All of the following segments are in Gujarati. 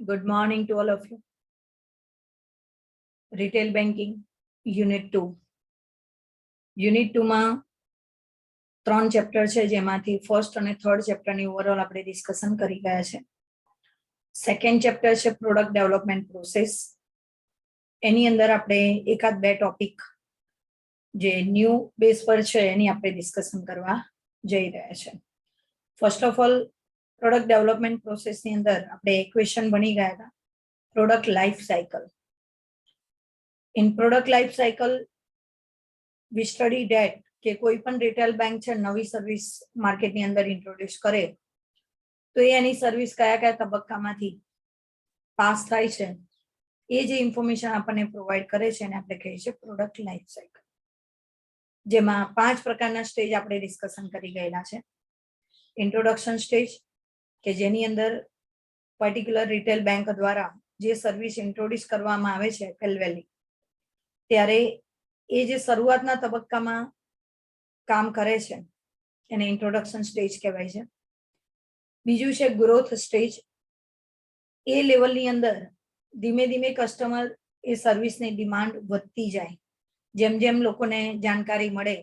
Good morning to all of you. Retail banking, Unit 2. Unit 2 માં 3 ચેપ્ટર છે, જેમાંથી ફર્સ્ટ અને થર્ડ ચેપ્ટરની ઓવરઓલ આપણે ડિસ્કશન કરી ગયા છે. સેકન્ડ ચેપ્ટર છે પ્રોડક્ટ ડેવલપમેન્ટ પ્રોસેસ. એની અંદર આપણે એકાદ બે ટોપિક જે ન્યૂ બેઝ પર છે એની આપણે ડિસ્કશન કરવા જઈ રહ્યા છે. First of all, product development પ્રોસેસની અંદર આપણે ઇક્વેશન બની ગયા હતા product life cycle. In product life cycle, we study that કે કોઈ પણ રિટેલ બેંક છે નવી સર્વિસ માર્કેટની અંદર ઇન્ટ્રોડ્યુસ કરે તો એની સર્વિસ કયા કયા તબક્કામાંથી પાસ થાય છે એ જે ઇન્ફોર્મેશન આપણને પ્રોવાઈડ કરે છે એને આપણે કહીએ છીએ પ્રોડક્ટ લાઈફ સાયકલ. જેમાં 5 પ્રકારના સ્ટેજ આપણે ડિસ્કશન કરી ગયેલા છે. ઇન્ટ્રોડક્શન સ્ટેજ કે જેની અંદર પર્ટિક્યુલર રિટેલ બેંક દ્વારા જે સર્વિસ ઇન્ટ્રોડ્યુસ કરવામાં આવે છે પહેલી ત્યારે એ જે શરૂઆતના તબક્કામાં કામ કરે છે એને ઇન્ટ્રોડક્શન સ્ટેજ કહેવાય છે. બીજું છે ગ્રોથ સ્ટેજ. એ લેવલની અંદર ધીમે ધીમે કસ્ટમર એ સર્વિસની ડિમાન્ડ વધતી જાય. જેમ જેમ લોકોને જાણકારી મળે,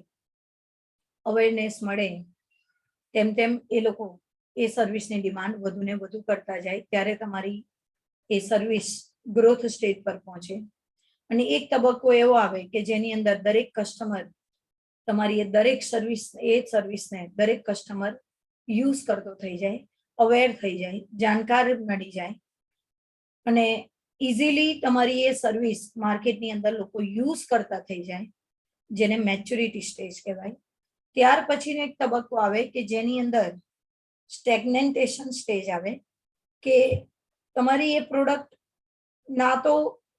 અવેરનેસ મળે, તેમ તેમ એ લોકો એ સર્વિસની ડિમાન્ડ વધુ ને વધુ કરતા જાય. ત્યારે તમારી એ સર્વિસ ગ્રોથ સ્ટેજ પર પહોંચે. અને એક તબક્કો એવો આવે કે જેની અંદર દરેક કસ્ટમર તમારી એ દરેક સર્વિસને દરેક કસ્ટમર યુઝ કરતો થઈ જાય, અવેર થઈ જાય, જાણકાર મળી જાય અને ઇઝીલી તમારી એ સર્વિસ માર્કેટની અંદર લોકો યુઝ કરતા થઈ જાય, જેને મેચ્યોરિટી સ્ટેજ કહેવાય. ત્યાર પછીનો એક તબક્કો આવે કે જેની અંદર સ્ટેગ્નેન્ટેશન સ્ટેજ આવે કે તમારી એ પ્રોડક્ટ ના તો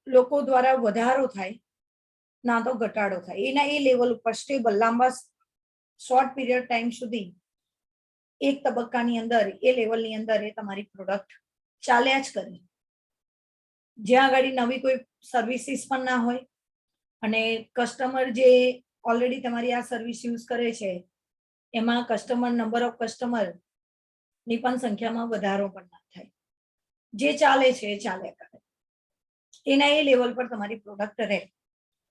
લોકો દ્વારા વધારો થાય ના તો ઘટાડો થાય. એના એ લેવલ ઉપર સ્ટેબલ લાંબા શોર્ટ પીરિયડ ટાઈમ સુધી એક તબક્કાની અંદર એ લેવલની અંદર એ તમારી પ્રોડક્ટ ચાલ્યા જ કરે. જ્યાં આગળ નવી કોઈ સર્વિસીસ પણ ના હોય અને કસ્ટમર જે ઓલરેડી તમારી આ સર્વિસ યુઝ કરે છે એમાં કસ્ટમર નંબર ઓફ કસ્ટમર ની પણ સંખ્યામાં વધારો પણ ના થાય. જે ચાલે છે એ ચાલ્યા કરે. એના એ લેવલ પર તમારી પ્રોડક્ટ રહે,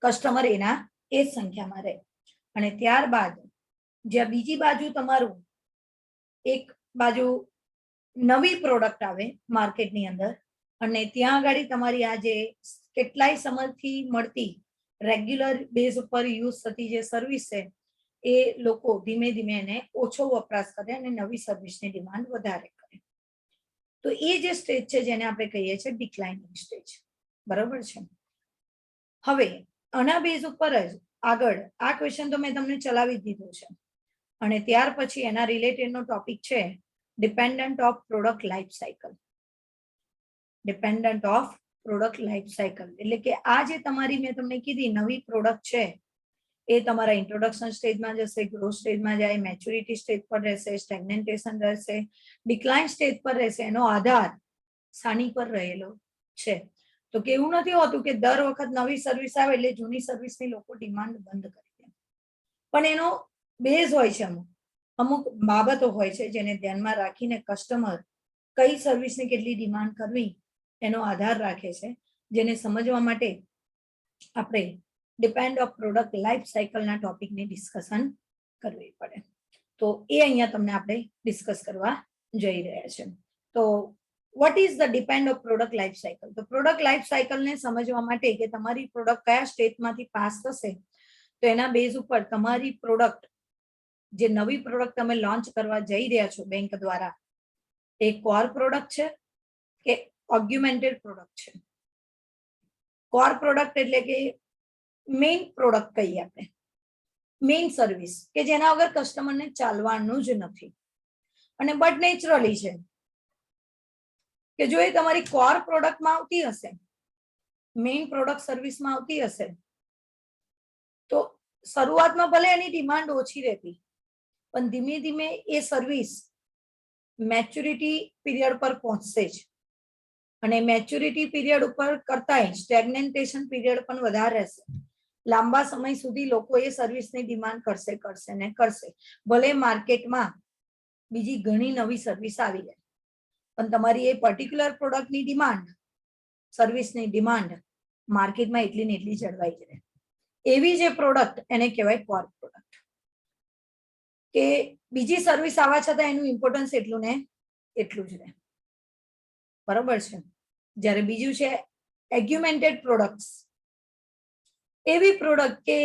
કસ્ટમર એના એ જ સંખ્યામાં રહે. અને ત્યારબાદ જ્યાં બીજી બાજુ તમારું એક બાજુ નવી પ્રોડક્ટ આવે માર્કેટની અંદર અને ત્યાં આગળ તમારી આ જે કેટલાય સમયથી મળતી રેગ્યુલર બેઝ ઉપર યુઝ થતી જે સર્વિસ છે એ લોકો ધીમે ધીમે એને ઓછો વપરાશ કરે અને નવી સર્વિસની ડિમાન્ડ વધારે કરે. તો એ જે સ્ટેજ છે જેને આપણે કહીએ છીએ ડિક્લાઇનિંગ સ્ટેજ. બરાબર છે. હવે આના બેઝ ઉપર જ આગળ આ ક્વેશ્ચન તો મેં તમને ચલાવી દીધો છે અને ત્યાર પછી એના રિલેટેડનો ટોપિક છે dependent of product life cycle. Dependent of product life cycle એટલે કે આ જે તમારી મેં તમને કીધી નવી પ્રોડક્ટ છે એ તમારા ઇન્ટ્રોડક્શન સ્ટેજમાં જશે, ગ્રોથ સ્ટેજમાં જાય, મેચ્યોરિટી સ્ટેજ પર રહેશે, સ્ટેગ્નેન્ટેશન રહેશે, ડિક્લાઇન સ્ટેજ પર રહેશે. એનો આધાર સાની પર રહેલો છે. તો કે એવું નથી હોતું કે દર વખત નવી સર્વિસ આવે એટલે જૂની સર્વિસની લોકો ડિમાન્ડ બંધ કરી દે, પણ એનો બેઝ હોય છે. અમુક બાબતો હોય છે જેને ધ્યાનમાં રાખીને કસ્ટમર કઈ સર્વિસની કેટલી ડિમાન્ડ કરવી એનો આધાર રાખે છે, જેને સમજવા માટે આપણે ડિપેન્ડ ઓફ પ્રોડક્ટ લાઈફ સાયકલના ટોપિકની ડિસ્કશન કરવી પડે. તો એ અહીંયા તમને આપણે ડિસ્કસ કરવા જઈ રહ્યા છે. તો what is the depend of product life cycle? તો પ્રોડક્ટ લાઈફ સાયકલને સમજવા માટે કે તમારી પ્રોડક્ટ કયા સ્ટેજમાંથી પાસ થશે તો એના બેઝ ઉપર તમારી પ્રોડક્ટ જે નવી પ્રોડક્ટ તમે લોન્ચ કરવા જઈ રહ્યા છો બેંક દ્વારા એ કોર પ્રોડક્ટ છે કે ઓગ્યુમેન્ટેડ પ્રોડક્ટ છે. કોર પ્રોડક્ટ એટલે કે મેઇન પ્રોડક્ટ કહીએ આપણે, મેઇન સર્વિસ કે જેના વગર કસ્ટમરને ચાલવાનું જ નથી અને બટ નેચરલી છે કે જો એ તમારી કોર પ્રોડક્ટમાં આવતી હશે, મેઇન પ્રોડક્ટ સર્વિસમાં આવતી હશે તો શરૂઆતમાં ભલે એની ડિમાન્ડ ઓછી રહેતી પણ ધીમે ધીમે એ સર્વિસ મેચ્યોરિટી પીરિયડ પર પહોંચશે જ અને મેચ્યોરિટી પીરિયડ ઉપર કરતાંય સ્ટેગ્નેન્ટેશન પીરિયડ પણ વધારે રહેશે. લાંબા સમય સુધી લોકો એ સર્વિસની ડિમાન્ડ કરશે ને કરશે ભલે માર્કેટમાં બીજી ઘણી નવી સર્વિસ આવી જાય. પણ તમારી એ પર્ટિક્યુલર પ્રોડક્ટની ડિમાન્ડ, સર્વિસની ડિમાન્ડ માર્કેટમાં એટલી ને એટલી જળવાઈ જ રહે. એવી જે પ્રોડક્ટ એને કહેવાય કોર પ્રોડક્ટ. કે બીજી સર્વિસ આવવા છતાં એનું ઇમ્પોર્ટન્સ એટલું ને એટલું જ રહે. બરોબર છે. જ્યારે બીજું છે એગ્યુમેન્ટેડ પ્રોડક્ટ્સ, એવી પ્રોડક્ટ કે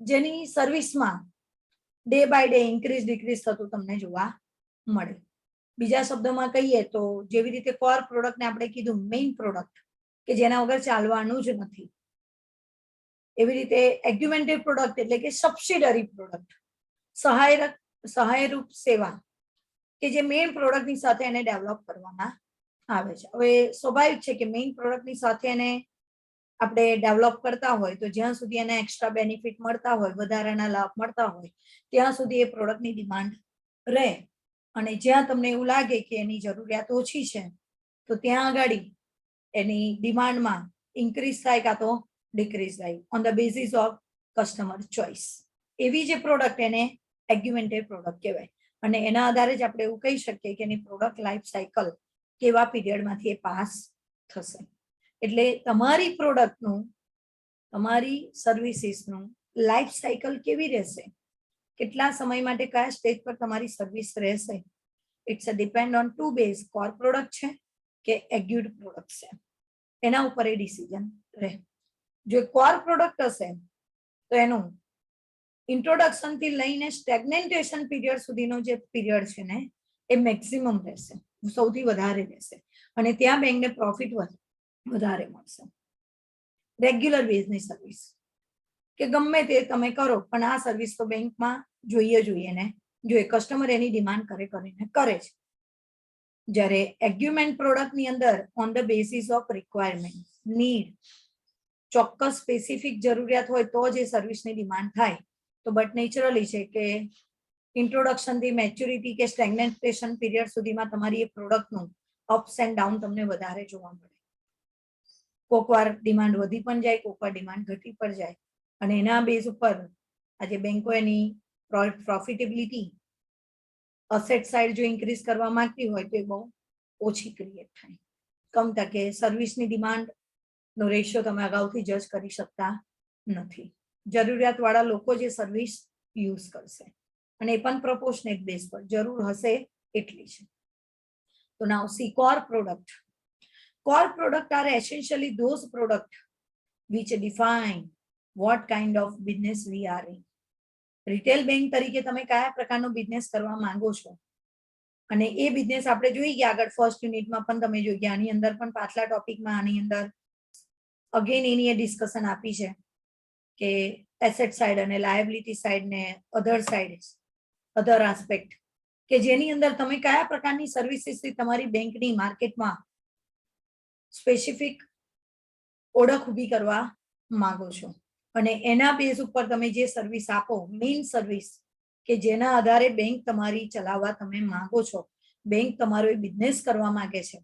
જેની સર્વિસમાં day by day increase decrease થતું તમને જોવા મળે. બીજા શબ્દોમાં કહીએ તો જેવી રીતે કોર પ્રોડક્ટને આપણે કીધું મેઇન પ્રોડક્ટ કે જેના વગર ચાલવાનું જ નથી, એવી રીતે એગ્યુમેન્ટેડ પ્રોડક્ટ એટલે કે સબસિડરી પ્રોડક્ટ, સહાયરૂપ સેવા કે જે મેઇન પ્રોડક્ટની સાથે એને ડેવલપ કરવામાં આવે છે. હવે સ્વાભાવિક છે કે મેઇન પ્રોડક્ટની સાથે એને આપણે ડેવલપ કરતા હોય તો જ્યાં સુધી એને એક્સ્ટ્રા બેનિફિટ મળતા હોય, વધારાના લાભ મળતા હોય, ત્યાં સુધી એ પ્રોડક્ટની ડિમાન્ડ રહે. અને જ્યાં તમને એવું લાગે કે એની જરૂરિયાત ઓછી છે તો ત્યાં આગળ એની ડિમાન્ડમાં ઇન્ક્રીઝ થાય કાં તો ડિક્રીઝ થાય on the basis of customer choice. એવી જે પ્રોડક્ટ એને એગ્યુમેન્ટેડ પ્રોડક્ટ કહેવાય. અને એના આધારે જ આપણે એવું કહી શકીએ કે એની પ્રોડક્ટ લાઈફ સાયકલ કેવા પીરિયડમાંથી એ પાસ થશે. એટલે તમારી પ્રોડક્ટનું, તમારી સર્વિસીસનું લાઈફ સાયકલ કેવી રહેશે, કેટલા સમય માટે કયા સ્ટેજ પર તમારી સર્વિસ રહેશે, it's a depend on to base, core product છે કે એગ્યુડ પ્રોડક્ટ છે, એના ઉપર એ ડિસિઝન રહે. જો કોર પ્રોડક્ટ હશે તો એનું ઇન્ટ્રોડક્શન થી લઈને સ્ટેગ્નેન્ટેશન પીરિયડ સુધીનો જે પીરિયડ છે ને એ મેક્સિમમ રહેશે, સૌથી વધારે રહેશે. અને ત્યાં બેંકને પ્રોફિટ વધારે મળશે. રેગ્યુલર બેઝની સર્વિસ કે ગમે તે તમે કરો પણ આ સર્વિસ તો બેંકમાં જોઈએ ને જોઈએ, કસ્ટમર એની ડિમાન્ડ કરીને કરે છે. જ્યારે એગ્યુમેન્ટ પ્રોડક્ટની અંદર on the basis of requirement, need, ચોક્કસ સ્પેસિફિક જરૂરિયાત હોય તો જ એ સર્વિસની ડિમાન્ડ થાય. તો બટ નેચરલી છે કે ઇન્ટ્રોડક્શન થી મેચ્યુરિટી કે સ્ટેગ્નેન્ટેશન પીરિયડ સુધીમાં તમારી એ પ્રોડક્ટનું અપ્સ એન્ડ ડાઉન તમને વધારે જોવા મળે. કોક વાર ડિમાન્ડ વધી પણ જાય, કોક વાર ડિમાન્ડ ઘટી પણ જાય. અને એના બેઝ ઉપર આજે બેંકો એની પ્રોફિટેબિલિટી અસેટ સાઇડ જો ઇન્ક્રીઝ કરવા માંગતી હોય તો એ બહુ ઓછી ક્રિએટ થાય. કમ ટકે સર્વિસની ડિમાન્ડ નો રેશિયો તમે અગાઉથી જજ કરી શકતા નથી. જરૂરિયાત વાળા લોકો જે સર્વિસ યુઝ કરશે અને એ પણ પ્રોપોર્શનેટ બેઝ પર જરૂર હશે એટલી છે. તો now see core product. Core product are essentially those products which define what kind of business we are in. Retail bank તરીકે તમે કયા પ્રકારનો બિઝનેસ કરવા માંગો છો અને એ બિઝનેસ આપણે જોઈ ગયા આગળ ફર્સ્ટ યુનિટમાં પણ તમે જોઈ ગયા, આની અંદર પણ પાછલા ટોપિકમાં આની અંદર અગેન એની ડિસ્કશન આપી છે કે એસેટ સાઇડ અને લાયબિલિટી સાઇડ ને અધર આસ્પેક્ટ કે જેની અંદર તમે કયા પ્રકારની સર્વિસીસથી તમારી બેંકની માર્કેટમાં સ્પેસિફિક ઓળખ ઊભી કરવા માંગો છો. અને એના બેઝ ઉપર તમે જે સર્વિસ આપો, મેઇન સર્વિસ કે જેના આધારે બેંક તમારી ચલાવવા તમે માંગો છો, બેંક તમારો એ બિઝનેસ કરવા માંગે છે,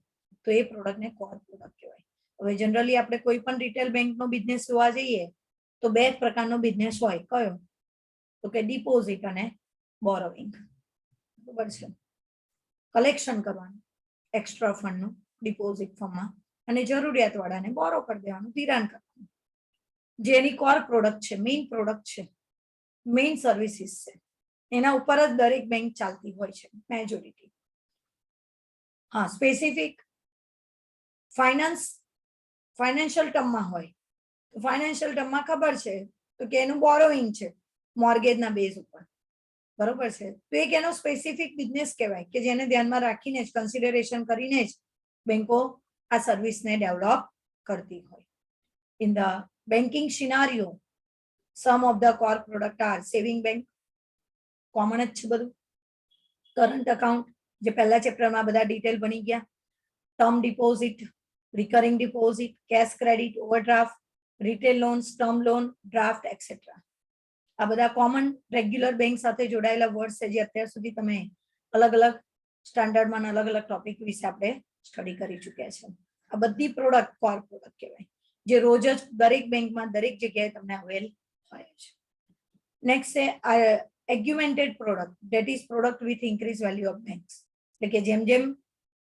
તો એ પ્રોડક્ટને કોર પ્રોડક્ટ કહેવાય. હવે જનરલી આપણે કોઈ પણ રિટેલ બેંકનો બિઝનેસ જોવા જઈએ તો બે પ્રકારનો બિઝનેસ હોય. કયો? તો કે ડિપોઝિટ અને બોરોવિંગ. બરોબર છે. કલેક્શન કરવાનું એક્સ્ટ્રા ફંડનું ડિપોઝિટ ફોર્મમાં અને જરૂરિયાત વાળાને બોરો કરી દેવાનું, ધિરાણ કરવાનું. જે એની કોર પ્રોડક્ટ છે, મેઇન પ્રોડક્ટ છે, મેઇન સર્વિસીસ છે, એના ઉપર જ દરેક બેંક ચાલતી હોય છે મેજોરિટી. હા, સ્પેસિફિક ફાઇનાન્શિયલ ટર્મમાં હોય તો ફાઇનાન્શિયલ ટર્મમાં ખબર છે તો કે એનું બોરોવિંગ છે મોર્ગેજના બેઝ ઉપર. બરોબર છે. તો એક એનો સ્પેસિફિક બિઝનેસ કહેવાય કે જેને ધ્યાનમાં રાખીને જ, કન્સિડરેશન કરીને જ બેંકો આ સર્વિસને ડેવલપ કરતી હોય. In the banking scenario some of the core product are saving bank, common જ છે બધું. કરંટ અકાઉન્ટ જે પહેલા ચેપ્ટરમાં બધા ડિટેલ બની ગયા, term deposit, recurring deposit, cache credit, overdraft, retail loans, term loan, draft et cetera. આ બધા કોમન રેગ્યુલર બેંક સાથે જોડાયેલા વર્ડ્સ છે જે અત્યાર સુધી તમે અલગ અલગ સ્ટાન્ડર્ડમાં અલગ અલગ ટોપિક વિશે આપણે સ્ટડી કરી ચૂક્યા છે. આ બધી પ્રોડક્ટ કોર પ્રોડક્ટ કહેવાય જે રોજ જ દરેક બેંકમાં દરેક જગ્યાએ તમને અવેલ હોય છે. નેક્સ્ટ છે augmented product, that is product with increase value of banks. એટલે કે જેમ જેમ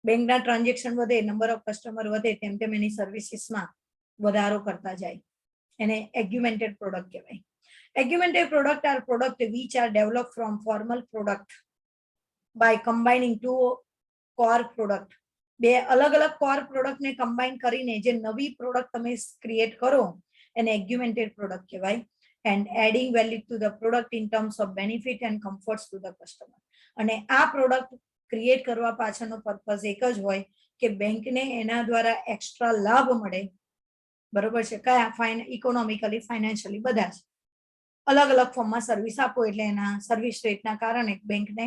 બેંકના ટ્રાન્ઝેક્શન વધે, નંબર ઓફ કસ્ટમર વધે, તેમ તેમ એની સર્વિસીસમાં વધારો કરતા જાય. એને એગ્યુમેન્ટેડ પ્રોડક્ટ કહેવાય. Augmented product are product which are developed from formal product by combining two core product. બે અલગ અલગ કોર પ્રોડક્ટ ને કમ્બાઈન કરીને જે નવી પ્રોડક્ટ તમે ક્રિએટ કરો એને એગ્યુમેન્ટેડ પ્રોડક્ટ કહેવાય. And adding value to the product in terms of benefit and comforts to the customer. અને આ પ્રોડક્ટ ક્રિએટ કરવા પાછળનો પર્પઝ એક જ હોય કે બેંકને એના દ્વારા એક્સ્ટ્રા લાભ મળે. બરોબર છે? કયા? ઇકોનોમિકલી, ફાઇનાન્શિયલી, બધા જ અલગ અલગ ફોર્મમાં સર્વિસ આપો એટલે એના સર્વિસ રેટના કારણે બેંકને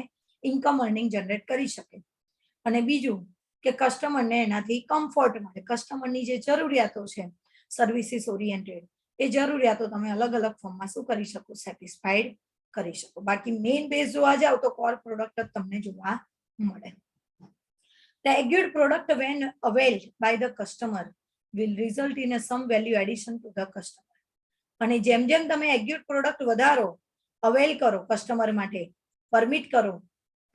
ઇન્કમ અર્નિંગ જનરેટ કરી શકે. અને બીજું કે કસ્ટમરને એનાથી કમ્ફર્ટ મળે. કસ્ટમરની જે જરૂરિયાતો છે સર્વિસીસ ઓરિએન્ટેડ, એ જરૂરિયાતો તમે અલગ અલગ ફોર્મમાં શું કરી શકો? સેટિસ્ફાઈડ કરી શકો. બાકી મેઇન બેઝ જોવા જાવ તો કોર પ્રોડક્ટ જ તમને જોવા મળે. The agreed product when availed by the customer will result in some value addition to the customer. અને જેમ જેમ તમે એગ્યુડ પ્રોડક્ટ વધારો, અવેલ કરો, કસ્ટમર માટે પરમિટ કરો,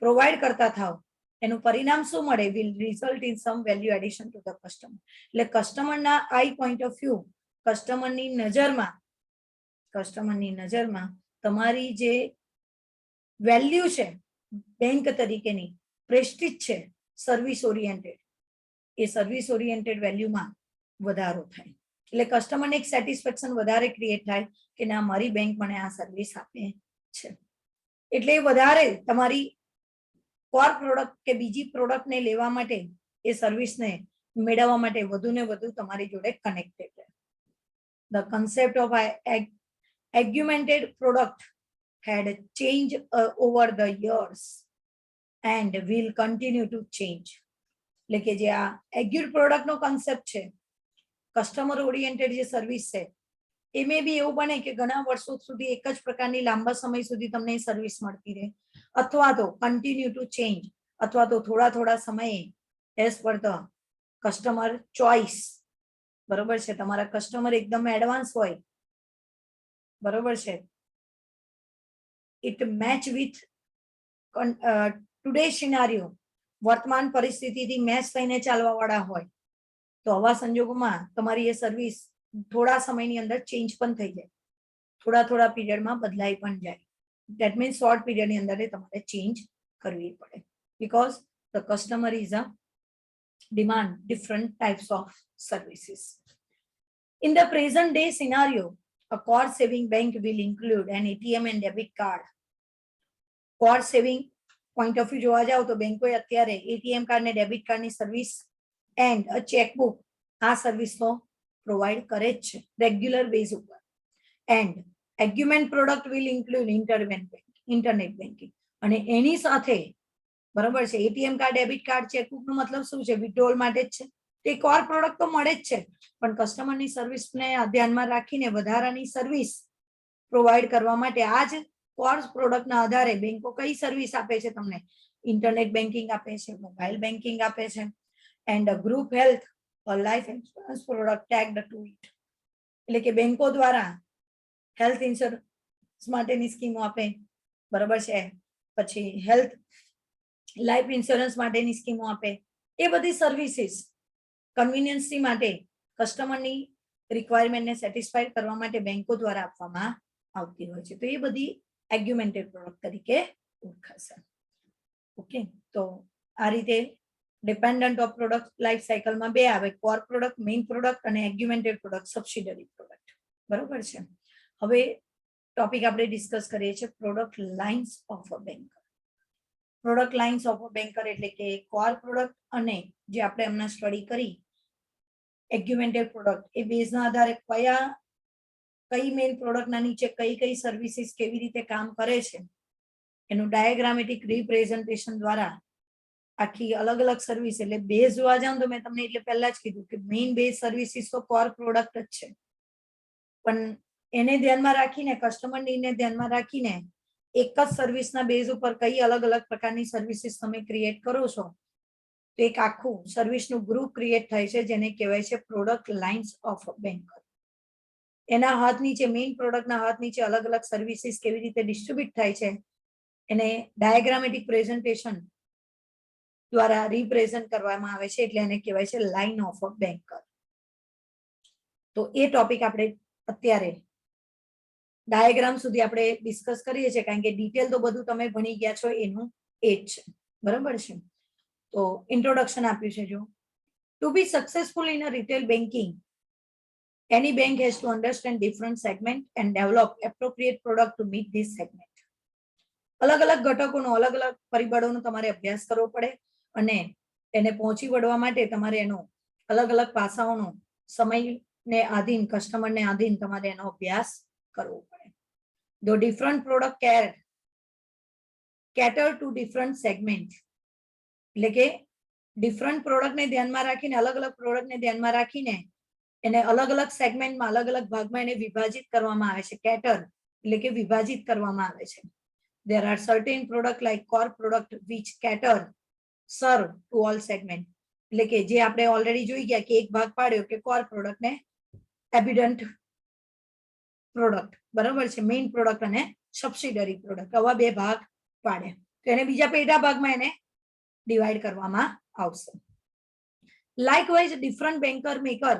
પ્રોવાઈડ કરતા થાવ, એનું પરિણામ શું મળે? Will result in sum value addition to the customer. એટલે કસ્ટમરના આઈ પોઈન્ટ ઓફ વ્યૂ, કસ્ટમરની નજરમાં તમારી જે વેલ્યુ છે બેંક તરીકેની, પ્રેસ્ટીજ છે સર્વિસ ઓરિએન્ટેડ, એ સર્વિસ ઓરિએન્ટેડ વેલ્યુમાં વધારો થાય. એટલે કસ્ટમરને એક સેટિસ્ફેક્શન વધારે ક્રિએટ થાય કે ના, મારી બેંક મને આ સર્વિસ આપે છે. એટલે વધારે તમારી કોર પ્રોડક્ટ કે બીજી પ્રોડક્ટને લેવા માટે, એ સર્વિસને મેળવવા માટે વધુ ને વધુ તમારી જોડે કનેક્ટેડ રહે. The concept of augmented product had changed over the years and will continue to change. એટલે કે જે આ એગ્યુડ પ્રોડક્ટનો કન્સેપ્ટ છે, કસ્ટમર ઓરિએન્ટેડ જે સર્વિસ છે, એ મે બી એવું બને કે ઘણા વર્ષો સુધી એક જ પ્રકારની લાંબા સમય સુધી તમને સર્વિસ મળતી રહે, અથવા તો કન્ટિન્યુ ટુ ચેન્જ, અથવા તો થોડા થોડા સમયે as per the customer choice. બરોબર છે? તમારા કસ્ટમર એકદમ એડવાન્સ હોય, બરોબર છે, it match with today scenario, વર્તમાન પરિસ્થિતિથી મેચ થઈને ચાલવા વાળા હોય, તો આવા સંજોગોમાં તમારી એ સર્વિસ થોડા સમયની અંદર ચેન્જ પણ થઈ જાય, થોડા પીરિયડમાં બદલાઈ પણ જાય. દેટ મીન્સ શોર્ટ પીરિયડની અંદર તમારે ચેન્જ કરવી પડે, because the customer is a demand different types of services. In the present day scenario, a core saving bank will include an ATM and debit card. Core saving point of view જોવા જાવ તો બેંકોએ અત્યારે એટીએમ કાર્ડ ને ડેબિટ કાર્ડની સર્વિસ એન્ડ અ ચેકબુક, આ સર્વિસ તો પ્રોવાઈડ કરે જ છે રેગ્યુલર બેઝ ઉપર. And augment product will include internet banking. અને એની સાથે, બરોબર છે, ATM card, debit card, chequebook નો મતલબ શું છે? વિથડ્રોલ માટે જ છે. તે કોર પ્રોડક્ટ તો મળે જ છે, પણ કસ્ટમરની સર્વિસને ધ્યાનમાં રાખીને વધારાની સર્વિસ પ્રોવાઈડ કરવા માટે આ જ કોર પ્રોડક્ટના આધારે બેંકો કઈ સર્વિસ આપે છે તમને? ઇન્ટરનેટ બેન્કિંગ આપે છે, મોબાઈલ બેન્કિંગ આપે છે, and group health life insurance product tagged to it. એટલે કે બેંકો દ્વારા હેલ્થ ઇન્સ્યોરન્સ માટેની સ્કીમો આપે, બરોબર છે, પછી હેલ્થ લાઈફ ઇન્સ્યોરન્સ માટેની સ્કીમો આપે. એ બધી સર્વિસીસ કન્વિનિયન્સી માટે, કસ્ટમરની રિક્વાયરમેન્ટને સેટિસ્ફાઈડ કરવા માટે બેંકો દ્વારા આપવામાં આવતી હોય છે. તો એ બધી એગ્યુમેન્ટેડ પ્રોડક્ટ તરીકે ઓળખાશે. ઓકે, તો આ રીતે ડિપેન્ડન્ટ ઓફ પ્રોડક્ટ લાઈફ સાયકલમાં બે આવે: કોર પ્રોડક્ટ, મેઇન પ્રોડક્ટ, અને એગ્યુમેન્ટેડ પ્રોડક્ટ, સબસિડરી પ્રોડક્ટ. બરોબર છે? હવે ટોપિક આપણે ડિસ્કસ કરીએ છીએ product lines of a Banker. Product lines of a Banker એટલે કે કોર પ્રોડક્ટ અને જે આપણે હમણાં સ્ટડી કરી એગ્યુમેન્ટેડ પ્રોડક્ટ, એ બેઝના આધારે કઈ મેઇન પ્રોડક્ટના નીચે કઈ કઈ સર્વિસીસ કેવી રીતે કામ કરે છે એનું ડાયાગ્રામેટિક રિપ્રેઝન્ટેશન દ્વારા આખી અલગ અલગ સર્વિસ, એટલે બેઝ જોવા જાવ તો મેં તમને એટલે પહેલા જ કીધું કે મેઇન બેઝ સર્વિસીસ તો કોર પ્રોડક્ટ જ છે, પણ એને ધ્યાનમાં રાખીને, કસ્ટમરને ધ્યાનમાં રાખીને એક જ સર્વિસના બેઝ ઉપર કઈ અલગ અલગ પ્રકારની સર્વિસીસ તમે ક્રિએટ કરો છો, તો એક આખું સર્વિસનું ગ્રુપ ક્રિએટ થાય છે જેને કહેવાય છે પ્રોડક્ટ લાઇન્સ ઓફ બેંકર. એના હાથ નીચે, મેઇન પ્રોડક્ટના હાથ નીચે અલગ અલગ સર્વિસીસ કેવી રીતે ડિસ્ટ્રીબ્યુટ થાય છે એને ડાયાગ્રામેટિક પ્રેઝન્ટેશન દ્વારા રિપ્રેઝન્ટ કરવામાં આવે છે, એટલે એને કહેવાય છે લાઇન ઓફ અ બેન્કર. તો એ ટોપિક આપણે અત્યારે ડાયાગ્રામ સુધી આપણે ડિસ્કસ કરીએ છીએ, કારણ કે ડિટેલ તો બધું તમે ભણી ગયા છો એનું એ જ છે, બરાબર છે. તો ઇન્ટ્રોડક્શન આપ્યું છે. જો to be successful in a retail banking, any bank has to understand different segment and develop appropriate product to meet this segment. અલગ અલગ ઘટકોનો, અલગ અલગ પરિબળોનો તમારે અભ્યાસ કરવો પડે અને એને પહોંચી વળવા માટે તમારે એનો અલગ અલગ પાસાઓનો સમયને આધીન, કસ્ટમરને આધીન તમારે એનો અભ્યાસ કરવો પડે. The different product cater to different segment, એટલે કે ડિફરન્ટ પ્રોડક્ટને ધ્યાનમાં રાખીને, અલગ અલગ પ્રોડક્ટને ધ્યાનમાં રાખીને એને અલગ અલગ સેગમેન્ટમાં, અલગ અલગ ભાગમાં એને વિભાજિત કરવામાં આવે છે. કેટર એટલે કે વિભાજિત કરવામાં આવે છે. There are certain product like core product which cater serve to all segment, એટલે કે જે આપણે ઓલરેડી જોઈ ગયા કે એક ભાગ પાડ્યો કે કોર પ્રોડક્ટ ને એબિડન્ટ પ્રોડક્ટ, બરાબર છે. મેઇન પ્રોડક્ટ અને સબસિડરી પ્રોડક્ટ, આવા બે ભાગ પાડે. તો એને બીજા પેટા ભાગમાં એને ડિવાઈડ કરવામાં આવશે. Likewise, different banker maker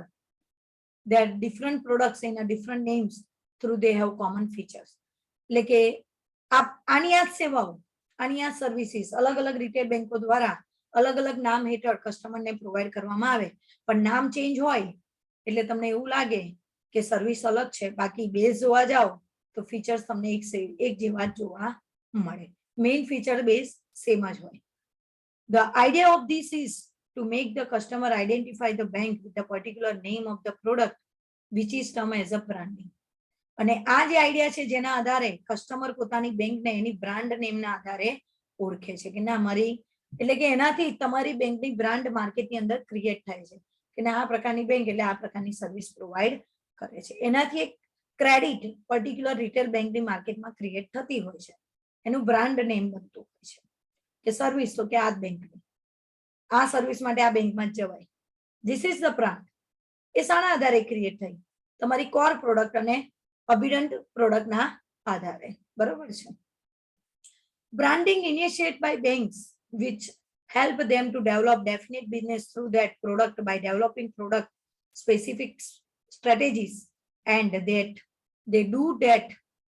their different products in a different names through they have common features. એટલે કે આની આ સેવાઓ, આની આ સર્વિસીસ અલગ અલગ રિટેલ બેંકો દ્વારા અલગ અલગ નામ હેઠળ કસ્ટમરને પ્રોવાઈડ કરવામાં આવે, પણ નામ ચેન્જ હોય એટલે તમને એવું લાગે કે સર્વિસ અલગ છે, બાકી બેઝ જોવા જાઓ તો ફીચર્સ તમને એક જેવા જ જોવા મળે. મેઇન ફીચર બેઝ સેમ જ હોય. The idea of this is to make the customer identify the bank with the particular name of the product which is termed as a branding. અને આ જે આઈડિયા છે જેના આધારે કસ્ટમર પોતાની બેંકને એની બ્રાન્ડ નેમના આધારે ઓળખે છે કે ના મારી, એટલે કે એનાથી તમારી બેંકની બ્રાન્ડ માર્કેટની અંદર ક્રિએટ થાય છે કે ના આ પ્રકારની બેંક એટલે આ પ્રકારની સર્વિસ પ્રોવાઈડ કરે છે. એનાથી એક ક્રેડિટ પર્ટિક્યુલર રિટેલ બેંકની માર્કેટમાં ક્રિએટ થતી હોય છે, એનું બ્રાન્ડ નેમ બનતું હોય છે કે સર્વિસ તો કે આ બેંકની, આ સર્વિસ માટે આ બેંકમાં જ જવાય. This is the brand. એ શાના આધારે ક્રિએટ થઈ? તમારી કોર પ્રોડક્ટ અને અબિડન્ટ પ્રોડક્ટના આધારે, બરોબર છે. Branding initiate by banks which help them to develop definite business through that product by developing product specific strategies, and that they do that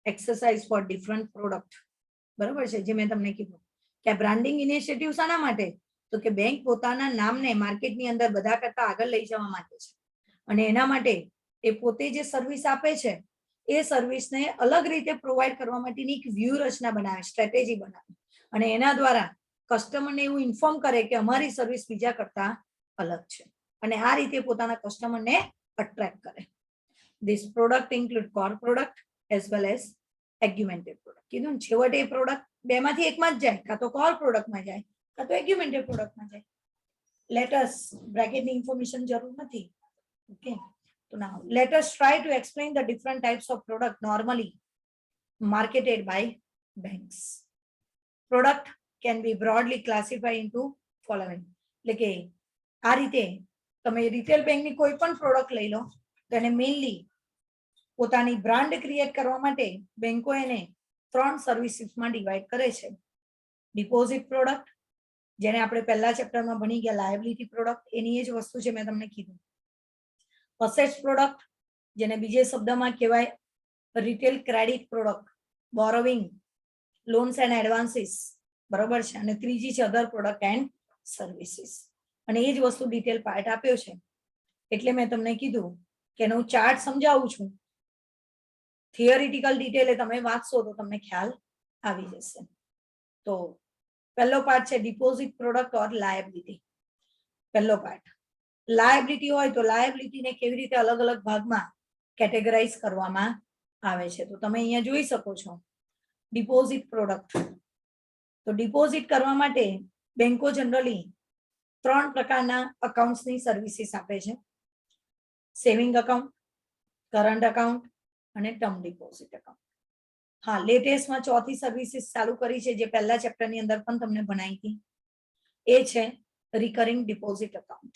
exercise for different product. બરોબર છે. જે મેં તમને કીધું કે આ બ્રાન્ડિંગ ઇનિશિયેટિવ શાના માટે? તો કે બેંક પોતાના નામને માર્કેટની અંદર બધા કરતા આગળ લઈ જવા માટે છે, અને એના માટે એ પોતે જે સર્વિસ આપે છે એ સર્વિસને અલગ રીતે પ્રોવાઈડ કરવા માટેની એક વ્યૂહરચના બનાવે, સ્ટ્રેટેજી બનાવે, અને એના દ્વારા કસ્ટમરને એવું ઇન્ફોર્મ કરે કે અમારી સર્વિસ બીજા કરતા અલગ છે, અને આ રીતે પોતાના કસ્ટમરને અટ્રેક્ટ કરે. This product include core product as well as augmented product. કીધું ને છેવટે એ પ્રોડક્ટ બેમાંથી એકમાં જ જાય, કાં તો કોર પ્રોડક્ટમાં જાય કાં તો એગ્યુમેન્ટેડ પ્રોડક્ટમાં જાય. લેટ અસ બ્રેકેટની ઇન્ફોર્મેશન જરૂર નથી. ઓકે, તો now let us try to explain the different types of product normally marketed by banks. Product can be broadly classified into following. એટલે કે આ રીતે તમે રિટેલ બેંકની કોઈ પણ પ્રોડક્ટ લઈ લો તો એને મેઇનલી પોતાની બ્રાન્ડ ક્રિએટ કરવા માટે બેંકો એને 3 સર્વિસીસમાં ડિવાઈડ કરે છે. ડિપોઝિટ પ્રોડક્ટ, જેને આપણે પહેલા ચેપ્ટરમાં ભણી ગયા, લાયબિલિટી પ્રોડક્ટ, એની જ વસ્તુ છે મેં તમને કીધું. અસેટ્સ પ્રોડક્ટ, જેને બીજે શબ્દમાં કહેવાય retail credit product, borrowing, loans and advances, બરોબર છે. અને ત્રીજી છે અધર પ્રોડક્ટ એન્ડ સર્વિસીસ. અને એ જ વસ્તુ ડિટેલ પાર્ટ આપ્યો છે, એટલે મેં તમને કીધું કે એનો ચાર્ટ સમજાવું છું. થિયરિટિકલ ડિટેલ તમે વાંચશો તો તમને ખ્યાલ આવી જશે. તો પહેલો પાર્ટ છે ડિપોઝિટ પ્રોડક્ટ ઓર લાયબિલિટી. પહેલો પાર્ટ લાયબિલિટી હોય તો લાયબિલિટીને કેવી રીતે અલગ અલગ ભાગમાં કેટેગરાઇઝ કરવામાં આવે છે. તો તમે અહીંયા જોઈ શકો છો ડિપોઝિટ પ્રોડક્ટ. તો ડિપોઝિટ કરવા માટે બેંકો જનરલી 3 પ્રકારના અકાઉન્ટ્સની સર્વિસીસ આપે છે. સેવિંગ અકાઉન્ટ, કરંટ અકાઉન્ટ અને ટર્મ ડિપોઝિટ અકાઉન્ટ. હા, લેટેસ્ટમાં 4થી સર્વિસીસ ચાલુ કરી છે જે પહેલા ચેપ્ટરની અંદર પણ તમને ભણાઈ હતી, એ છે રિકરિંગ ડિપોઝિટ અકાઉન્ટ.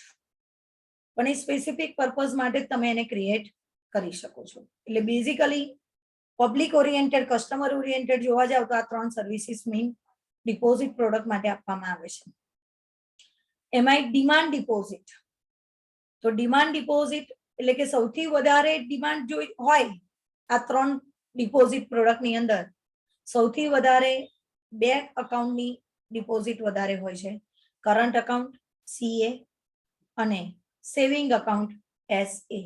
પણ એ સ્પેસિફિક પર્પઝ માટે તમે એને ક્રિએટ કરી શકો છો. એટલે basically public oriented, customer oriented જોવા જાવ તો આ 3 સર્વિસીસ મેઇન ડિપોઝિટ પ્રોડક્ટ માટે આપવામાં આવે છે. એમાં ડિમાન્ડ ડિપોઝિટ. તો ડિમાન્ડ ડિપોઝિટ એટલે કે સૌથી વધારે ડિમાન્ડ જો હોય આ 3 ડિપોઝિટ પ્રોડક્ટની અંદર સૌથી વધારે બેંક અકાઉન્ટની ડિપોઝિટ વધારે હોય છે, કરંટ અકાઉન્ટ CA અને સેવિંગ અકાઉન્ટ SA.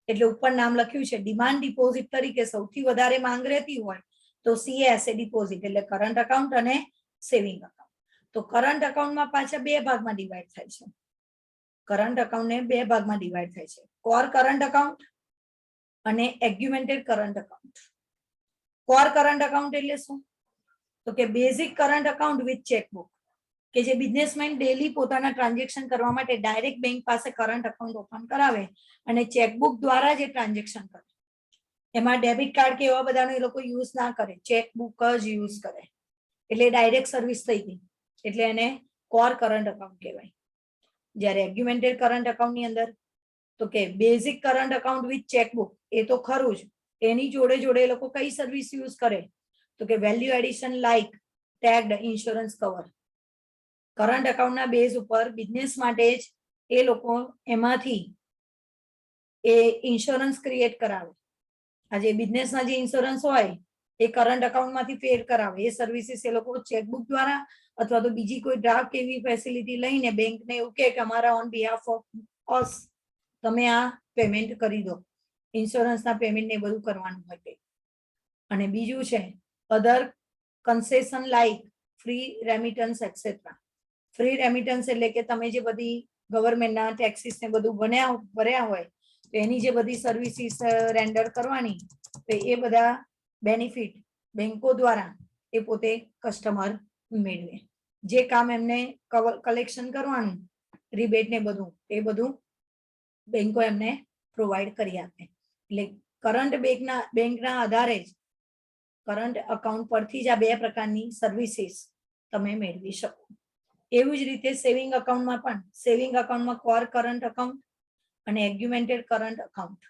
એટલે ઉપર નામ લખ્યું છે ડિમાન્ડ ડિપોઝિટ તરીકે સૌથી વધારે માંગ રહેતી હોય તો CA SA ડિપોઝિટ એટલે કરંટ અકાઉન્ટ અને સેવિંગ અકાઉન્ટ. તો કરંટ અકાઉન્ટમાં પાછા 2 ભાગમાં ડિવાઈડ થાય છે. કરંટ અકાઉન્ટને 2 ભાગમાં ડિવાઈડ થાય છે, કોર કરંટ અકાઉન્ટ અને augmented current account. Core current account એટલે શું? તો કે basic current account with chequebook, કે જે બિઝનેસમેન ડેલી પોતાના ટ્રાન્ઝેક્શન કરવા માટે ડાયરેક્ટ બેંક પાસે કરંટ અકાઉન્ટ ઓપન કરાવે અને ચેકબુક દ્વારા જે ટ્રાન્ઝેક્શન કરે. એમાં ડેબિટ કાર્ડ કે એવા બધાનો એ લોકો યુઝ ના કરે, ચેકબુક જ યુઝ કરે. એટલે ડાયરેક્ટ સર્વિસ થઈ ગઈ, એટલે એને કોર કરંટ અકાઉન્ટ કહેવાય. જ્યારે એગ્યુમેન્ટેડ કરંટ અકાઉન્ટની અંદર તો કે basic current account with chequebook એ તો ખરું જ, એની જોડે જોડે એ લોકો કઈ સર્વિસ યુઝ કરે તો કે value addition like tagged insurance cover. Current અકાઉન્ટના બેઝ ઉપર બિઝનેસ માટે જ એ લોકો એમાંથી એ ઇન્સ્યોરન્સ ક્રિએટ કરાવે. આજે બિઝનેસના જે ઇન્સ્યોરન્સ હોય એ કરંટ અકાઉન્ટમાંથી ફેર કરાવે. એ સર્વિસીસ એ લોકો ચેકબુક દ્વારા અથવા તો બીજી કોઈ ડ્રાફ્ટ એવી ફેસિલિટી લઈને બેંકને એવું કે અમારા ઓન બિહાફ ઓફ અસ તમે આ પેમેન્ટ કરી દો. ઇન્સ્યોરન્સના પેમેન્ટ ને બધું કરવાનું હોય. અને બીજું છે other concession like free remittance etcetera. Free remittance એટલે કે તમે જે બધી ગવર્મેન્ટના ટેક્સીસ ને બધું ભર્યા હોય તો એની જે બધી સર્વિસીસ રેન્ડર કરવાની તો એ બધા બેનિફિટ બેંકો દ્વારા એ પોતે કસ્ટમર મેળવે. જે કામ એમને કલેક્શન કરવાનું રિબેટ ને બધું એ બધું બેંકો એમને પ્રોવાઈડ કરી આપે. એટલે કરંટ બેંકના આધારે જ કરંટ અકાઉન્ટ પરથી જ આ 2 પ્રકારની સર્વિસીસ તમે મેળવી શકો. એવું જ રીતે સેવિંગ અકાઉન્ટમાં પણ સેવિંગ અકાઉન્ટમાં કોર કરંટ અકાઉન્ટ અને એગ્યુમેન્ટેડ કરંટ અકાઉન્ટ.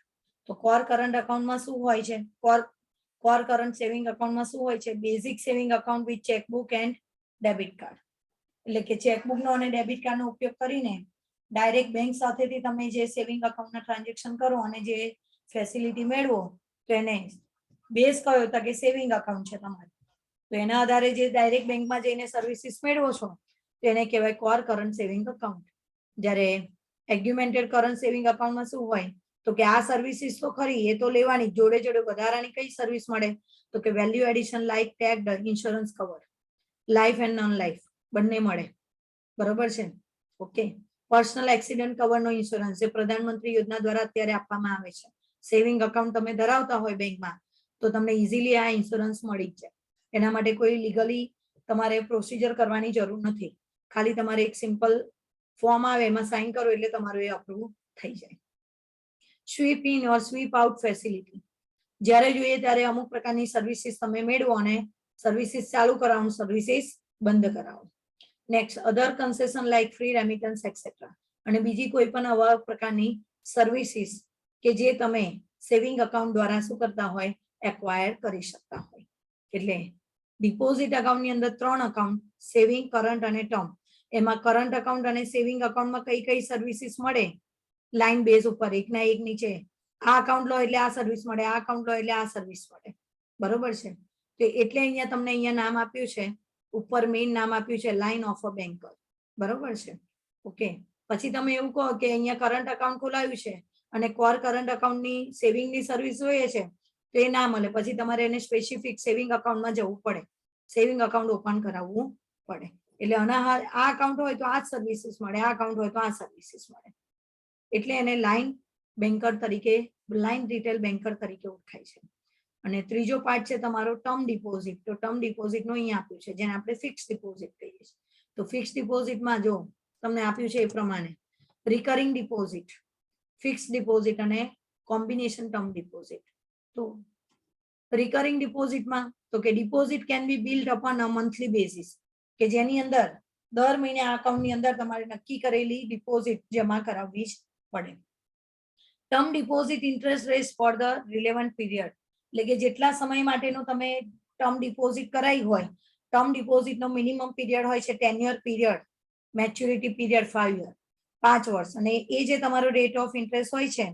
તો કોર કરંટ અકાઉન્ટમાં શું હોય છે? કોર કરંટ સેવિંગ અકાઉન્ટમાં શું હોય છે? Basic saving account with chequebook and debit card. એટલે કે ચેકબુકનો અને ડેબિટ કાર્ડનો ઉપયોગ કરીને ડાયરેક્ટ બેંક સાથેથી તમે જે સેવિંગ અકાઉન્ટના ટ્રાન્ઝેક્શન કરો અને જે ફેસિલિટી મેળવો તો એને બેઝ કયો તો કે સેવિંગ અકાઉન્ટ છે તમારું. તો એના આધારે જે ડાયરેક્ટ બેંકમાં જઈને સર્વિસીસ મેળવો છો તો એને કહેવાય કોર કરંટ સેવિંગ અકાઉન્ટ. જ્યારે એગ્યુમેન્ટેડ કરંટ સેવિંગ અકાઉન્ટમાં શું હોય તો કે આ સર્વિસીસ તો ખરી એ તો લેવાની, જોડે જોડે વધારાની કઈ સર્વિસ મળે તો કે value addition like tagged insurance cover, life and non life બંને મળે. બરોબર છે? ઓકે. પર્સનલ એક્સિડન્ટ કવરનો ઇન્સ્યોરન્સ જે પ્રધાનમંત્રી યોજના દ્વારા અત્યારે આપવામાં આવે છે. સેવિંગ અકાઉન્ટ તમે ધરાવતા હોય બેંકમાં તો તમને ઇઝીલી આ ઇન્સ્યોરન્સ મળી જાય. એના માટે કોઈ લીગલી તમારે પ્રોસિજર કરવાની જરૂર નથી. ખાલી તમારે એક સિમ્પલ ફોર્મ આવે એમાં સાઇન કરો એટલે તમારું એ અપ્રૂવ થઈ જાય. Sweep in or sweep out facility. જ્યારે જોઈએ ત્યારે અમુક પ્રકારની સર્વિસીસ તમે મેળવો અને સર્વિસીસ ચાલુ કરાવો, સર્વિસીસ બંધ કરાવો. Next other concession like free remittance etcetera. અને બીજી કોઈ પણ આવા પ્રકારની સર્વિસીસ કે જે તમે સેવિંગ અકાઉન્ટ દ્વારા શું કરતા હોય એક્વાયર કરી શકતા હોય. એટલે ડિપોઝિટ અકાઉન્ટની અંદર 3 અકાઉન્ટ સેવિંગ, કરંટ અને ટર્મ. એમાં કરંટ અકાઉન્ટ અને સેવિંગ અકાઉન્ટમાં કઈ કઈ સર્વિસીસ મળે લાઈન બેઝ ઉપર એકના એક નીચે આ અકાઉન્ટ લો એટલે આ સર્વિસ મળે, આ અકાઉન્ટ લો એટલે આ સર્વિસ મળે. બરોબર છે? તો એટલે અહીંયા તમને અહીંયા નામ આપ્યું છે, ઉપર મેઇન નામ આપ્યું છે લાઈન ઓફ અ બેંકર. બરોબર છે? ઓકે. પછી તમે એવું કહો કે અહીંયા કરંટ અકાઉન્ટ ખોલાવ્યું છે અને કોર કરંટ અકાઉન્ટની સેવિંગની સર્વિસ જોઈએ છે તો એ ના મળે. પછી તમારે એને સ્પેસિફિક સેવિંગ અકાઉન્ટમાં જવું પડે, સેવિંગ અકાઉન્ટ ઓપન કરાવવું પડે. એટલે આ અકાઉન્ટ હોય તો આ જ સર્વિસીસ મળે, આ અકાઉન્ટ હોય તો આ સર્વિસીસ મળે. એટલે એને લાઈન બેન્કર તરીકે, લાઈન રિટેલ બેન્કર તરીકે ઓળખાય છે. અને ત્રીજો પાર્ટ છે તમારો ટર્મ ડિપોઝિટ. તો ટર્મ ડિપોઝિટનું અહીંયા આપ્યું છે જેને આપણે ફિક્સ ડિપોઝિટ કહીએ છીએ. તો ફિક્સ ડિપોઝિટમાં જો તમને આપ્યું છે એ પ્રમાણે રિકરિંગ ડિપોઝિટ, ફિક્સ ડિપોઝિટ અને કોમ્બિનેશન ટર્મ ડિપોઝિટ. તો રિકરિંગ ડિપોઝિટમાં તો કે deposit can be build upon a monthly basis, કે જેની અંદર દર મહિને આ અકાઉન્ટની અંદર તમારે નક્કી કરેલી ડિપોઝિટ જમા કરાવવી જ પડે. Term deposit interest rates for the relevant period. એટલે કે જેટલા સમય માટેનો તમે ટર્મ ડિપોઝિટ કરાવી હોય, ટર્મ ડિપોઝિટનો મિનિમમ પીરિયડ હોય છે 10 year period. Maturity period 5 year, 5 વર્ષ. અને એ જે તમારો રેટ ઓફ ઇન્ટરેસ્ટ હોય છે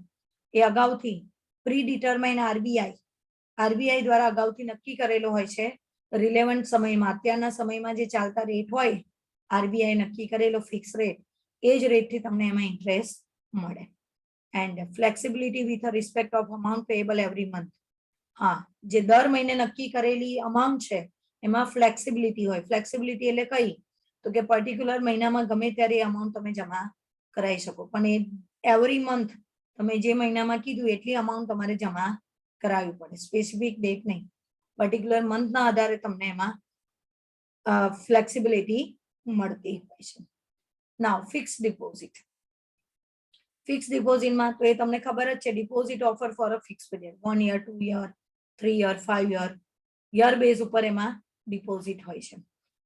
એ અગાઉથી પ્રી ડિટરમાઇન આરબીઆઈ દ્વારા અગાઉથી નક્કી કરેલો હોય છે. રિલેવન્ટ સમયમાં, અત્યારના સમયમાં જે ચાલતા રેટ હોય, આરબીઆઈ નક્કી કરેલો ફિક્સ રેટ, એ જ રેટથી તમને એમાં ઇન્ટરેસ્ટ મળે. And flexibility with respect of amount payable every month. હા, જે દર મહિને નક્કી કરેલી અમાઉન્ટ છે એમાં ફ્લેક્સિબિલિટી હોય. ફ્લેક્સિબિલિટી એટલે કઈ? તો કે પર્ટિક્યુલર મહિનામાં ગમે ત્યારે અમાઉન્ટ તમે જમા કરાવી શકો, પણ એ એવરી મંથ તમે જે મહિનામાં કીધું એટલી અમાઉન્ટ તમારે જમા કરાવવી પડે. સ્પેસિફિક ડેટ નહીં, પર્ટિક્યુલર મંથના આધારે તમને એમાં ફ્લેક્સિબિલિટી મળતી હોય છે. Now fix deposit. ફિક્સ ડિપોઝિટમાં તો એ તમને ખબર જ છે, deposit offer for a fix period, 1 year, 2 year, 3 year, 5 year base ઉપર એમાં ડિપોઝિટ હોય છે.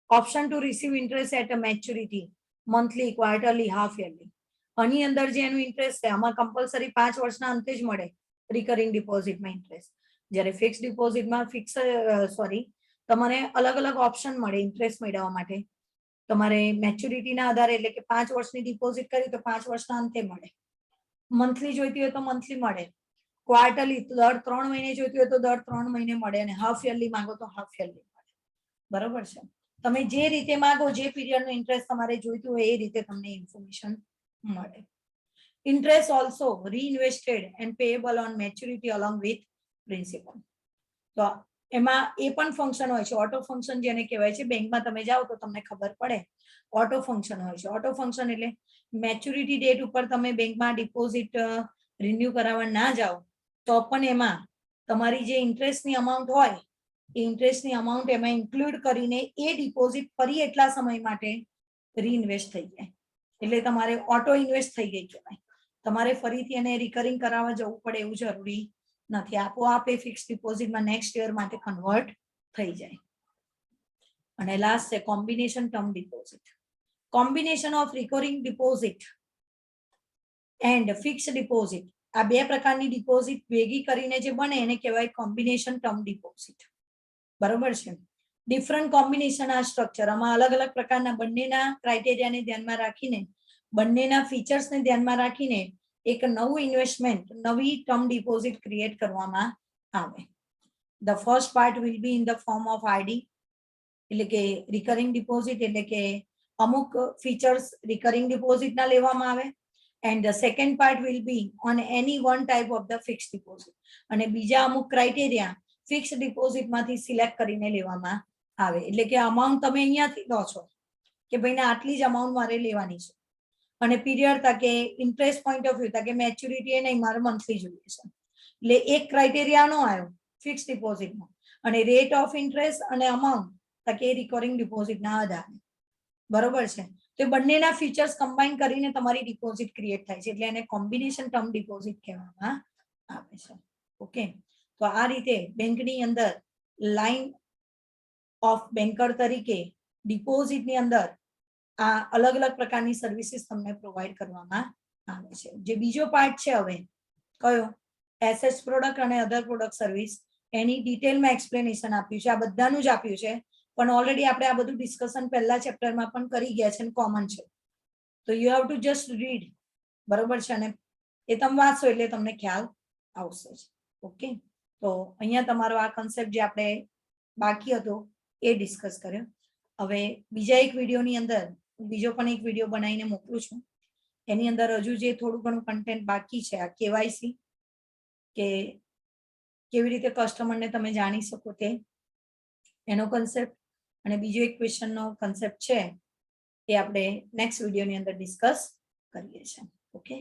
Option to receive interest at a maturity, monthly, quarterly, half yearly. આની અંદર જે એનું ઇન્ટરેસ્ટ છે આમાં કમ્પલસરી 5 વર્ષના અંતે જ મળે રિકરિંગ ડિપોઝિટમાં ઇન્ટરેસ્ટ. જ્યારે ફિક્સ ડિપોઝિટમાં તમારે અલગ અલગ ઓપ્શન મળે ઇન્ટરેસ્ટ મેળવવા માટે. તમારે મેચ્યુરિટીના આધારે, એટલે કે 5 વર્ષની ડિપોઝિટ કરી તો 5 વર્ષના અંતે મળે. મંથલી જોઈતી હોય તો મંથલી મળે, ક્વાર્ટરલી દર 3 મહિને જોઈતી હોય તો દર 3 મહિને મળે, અને હાફ યરલી માંગો તો હાફ યરલી મળે. બરોબર છે? તમે જે રીતે માંગો, જે પીરિયડનો ઇન્ટરેસ્ટ તમારે જોઈતું હોય એ રીતે તમને ઇન્ફોર્મેશન મળે. Interest also reinvested and payable on maturity along with principal. તો એમાં એ પણ ફંક્શન હોય છે, ઓટો ફંક્શન જેને કહેવાય છે. બેંકમાં તમે જાઓ તો તમને ખબર પડે, ઓટો ફંક્શન હોય છે. ઓટો ફંક્શન એટલે મેચ્યુરિટી ડેટ ઉપર તમે બેંકમાં ડિપોઝિટ રિન્યુ કરાવવા ના જાઓ તો પણ એમાં તમારી જે ઇન્ટરેસ્ટની અમાઉન્ટ હોય એ ઇન્ટરેસ્ટની અમાઉન્ટ એમાં ઇન્ક્લુડ કરીને એ ડિપોઝિટ ફરી એટલા સમય માટે રીઇન્વેસ્ટ થઈ જાય, એટલે તમારે ઓટો ઇન્વેસ્ટ થઈ ગઈ કહેવાય. તમારે ફરીથી એને રિકરિંગ કરાવવા જવું પડે એવું જરૂરી નથી. આપોઆપ એ ફિક્સ ડિપોઝિટમાં નેક્સ્ટ યર માટે કન્વર્ટ થઈ જાય. અને લાસ્ટ છે combination term deposit. Combination of recurring deposit and fix deposit, આ બે પ્રકારની ડિપોઝિટ ભેગી કરીને જે બને એને કહેવાય કોમ્બિનેશન ટર્મ ડિપોઝિટ. બરોબર છે? ડિફરન્ટ કોમ્બિનેશન આ સ્ટ્રક્ચર, આમાં અલગ અલગ પ્રકારના બંનેના ક્રાઇટેરિયાને ધ્યાનમાં રાખીને, બંનેના ફીચર્સને ધ્યાનમાં રાખીને એક નવું ઇન્વેસ્ટમેન્ટ, નવી ટર્મ ડિપોઝિટ ક્રિએટ કરવામાં આવે. The first part will be in the form of RD, એટલે કે રિકરિંગ ડિપોઝિટ, એટલે કે અમુક ફીચર્સ રિકરિંગ ડિપોઝિટના લેવામાં આવે. And the second part will B on any one type of the fix deposit, અને બીજા અમુક ક્રાઇટેરિયા ફિક્સ ડિપોઝિટમાંથી સિલેક્ટ કરીને લેવામાં આવે. એટલે કે અમાઉન્ટ તમે અહીંયાથી લો છો કે ભાઈને આટલી જ અમાઉન્ટ મારે લેવાની છે, અને પીરિયડ તકે ઇન્ટરેસ્ટ પોઈન્ટ ઓફ વ્યૂ તકે મેચ્યુરિટી એ નહીં, મારે મંથલી જોઈએ છે. એટલે એક ક્રાઇટેરિયા નો આવ્યો ફિક્સ ડિપોઝિટમાં, અને રેટ ઓફ ઇન્ટરેસ્ટ અને અમાઉન્ટ તકે રિકરિંગ ડિપોઝિટના આધારે. બરોબર છે? તો બંનેના ફીચર્સ કમ્બાઈન કરીને તમારી ડિપોઝિટ ક્રિએટ થાય છે, એટલે એને કોમ્બિનેશન ટર્મ ડિપોઝિટ કહેવામાં આવે છે. ઓકે, તો આ રીતે બેંકની અંદર લાઈન ઓફ બેન્કર તરીકે ડિપોઝિટની અંદર આ અલગ અલગ પ્રકારની સર્વિસીસ તમને પ્રોવાઈડ કરવામાં આવે છે. જે બીજો પાર્ટ છે હવે કયો, એસેટ્સ પ્રોડક્ટ અને અધર પ્રોડક્ટ સર્વિસ, એની ડિટેલમાં એક્સપ્લેનેશન આપ્યું છે. આ બધાનું જ આપ્યું છે, પણ ઓલરેડી આપણે આ બધું ડિસ્કશન પહેલા ચેપ્ટરમાં પણ કરી ગયા છે અને કોમન છે. તો you have to just read. બરોબર છે? અને એ તમે વાંચો એટલે તમને ખ્યાલ આવશે. ઓકે, તો અહીંયા તમારો આ કન્સેપ્ટ જે આપણે બાકી હતો એ ડિસ્કસ કર્યો. હવે બીજા એક વિડીયોની અંદર બીજો પણ એક વિડીયો બનાવીને મોકલું છું. એની અંદર હજુ જે થોડું ઘણું કન્ટેન્ટ બાકી છે, આ કેવાયસી, કે કેવી રીતે કસ્ટમરને તમે જાણી શકો તે, એનો કન્સેપ્ટ, અને બીજો એક ક્વેશ્ચનનો કન્સેપ્ટ છે એ આપણે નેક્સ્ટ વિડીયોની અંદર ડિસ્કસ કરીએ છીએ. ઓકે.